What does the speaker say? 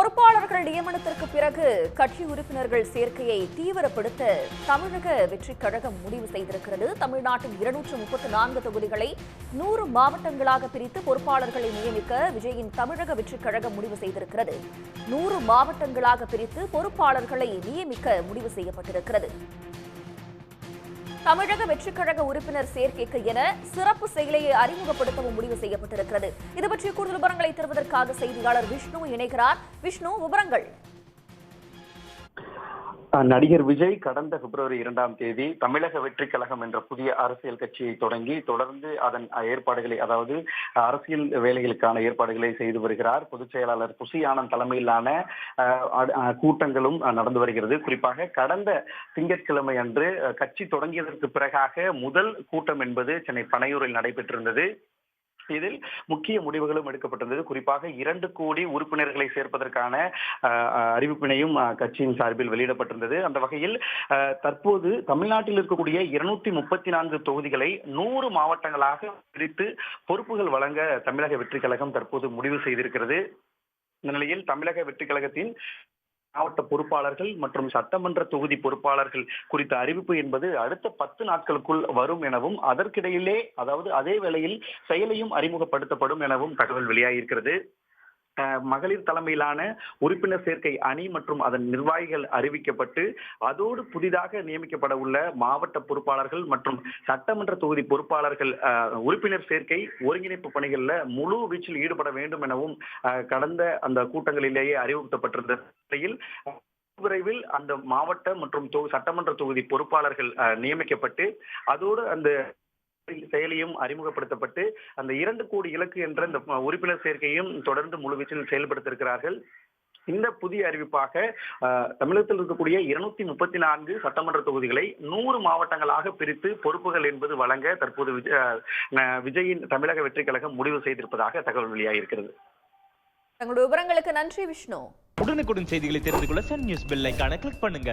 பொறுப்பாளர்கள் நியமனத்திற்கு பிறகு கட்சி உறுப்பினர்கள் சேர்க்கையை தீவிரப்படுத்த தமிழக வெற்றிக் கழகம் முடிவு செய்திருக்கிறது. தமிழ்நாட்டின் 234 தொகுதிகளை 100 மாவட்டங்களாக பிரித்து பொறுப்பாளர்களை நியமிக்க விஜயின் தமிழக வெற்றிக் கழகம் முடிவு செய்திருக்கிறது. 100 மாவட்டங்களாக பிரித்து பொறுப்பாளர்களை நியமிக்க முடிவு செய்யப்பட்டிருக்கிறது. தமிழக வெற்றிக் கழக உறுப்பினர் சேர்க்கைக்கு என சிறப்பு செயலியை அறிமுகப்படுத்தவும் முடிவு செய்யப்பட்டிருக்கிறது. இதுபற்றி கூடுதல் விவரங்களை தருவதற்காக செய்தியாளர் விஷ்ணு இணைகிறார். விஷ்ணு, விவரங்கள். நடிகர் விஜய் கடந்த பிப்ரவரி 2ஆம் தேதி தமிழக வெற்றிக் கழகம் என்ற புதிய அரசியல் கட்சியை தொடர்ந்து அதன் ஏற்பாடுகளை, அதாவது அரசியல் வேலைகளுக்கான ஏற்பாடுகளை செய்து வருகிறார். பொதுச் செயலாளர் புசி ஆனந்த் தலைமையிலான கூட்டங்களும் நடந்து வருகிறது. குறிப்பாக கடந்த திங்கட்கிழமை அன்று கட்சி தொடங்கியதற்கு பிறகாக முதல் கூட்டம் என்பது சென்னை பனையூரில் நடைபெற்றிருந்தது. இதில் முக்கிய முடிவுகளும் எடுக்கப்பட்டிருந்தது. குறிப்பாக 2 கோடி உறுப்பினர்களை சேர்ப்பதற்கான அறிவிப்பினையும் கட்சியின் சார்பில் வெளியிடப்பட்டிருந்தது. அந்த வகையில் தற்போது தமிழ்நாட்டில் இருக்கக்கூடிய 234 தொகுதிகளை 100 மாவட்டங்களாக பிரித்து பொறுப்புகள் வழங்க தமிழக வெற்றிக் கழகம் தற்போது முடிவு செய்திருக்கிறது. இந்த நிலையில் தமிழக வெற்றிக் கழகத்தின் மாவட்ட பொறுப்பாளர்கள் மற்றும் சட்டமன்ற தொகுதி பொறுப்பாளர்கள் குறித்த அறிவிப்பு என்பது அடுத்த 10 நாட்களுக்குள் வரும் எனவும், அதற்கிடையிலே, அதாவது அதே வேளையில் செயலையும் அறிமுகப்படுத்தப்படும் எனவும் தகவல் வெளியாகியிருக்கிறது. மகளிர் தலைமையிலான உறுப்பினர் சேர்க்கை அணி மற்றும் அதன் நிர்வாகிகள் அறிவிக்கப்பட்டு, அதோடு புதிதாக நியமிக்கப்பட உள்ள மாவட்ட பொறுப்பாளர்கள் மற்றும் சட்டமன்ற தொகுதி பொறுப்பாளர்கள் உறுப்பினர் சேர்க்கை ஒருங்கிணைப்பு பணிகளில் முழு வீச்சில் ஈடுபட வேண்டும் எனவும் கடந்த அந்த கூட்டங்களிலேயே அறிவுறுத்தப்பட்டிருந்த நிலையில் விரைவில் அந்த மாவட்ட மற்றும் சட்டமன்ற தொகுதி பொறுப்பாளர்கள் நியமிக்கப்பட்டு, அதோடு அந்த செயலியும் அறிமுகப்படுத்தப்பட்டு அந்த 2 கோடி இலக்கு என்ற இந்த உறுப்பினர் சேர்க்கையும் தொடர்ந்து முழுவீச்சில் செயல்படுத்த இருக்கிறார்கள். இந்த புதிய அறிவிப்பாக தமிழகத்தில் இருக்கக்கூடிய 234 சட்டமன்ற தொகுதிகளை 100 மாவட்டங்களாக பிரித்து பொறுப்புகள் என்பது வழங்க தற்போது விஜயின் தமிழக வெற்றிக் கழகம் முடிவு செய்திருப்பதாக தகவல் வெளியாகியிருக்கிறது. தங்களுடைய விவரங்களுக்கு நன்றி விஷ்ணு. உடனுக்குடன் செய்திகளை தெரிந்து கொள்ள சன் நியூஸ் பெல் ஐகானை கிளிக் பண்ணுங்க.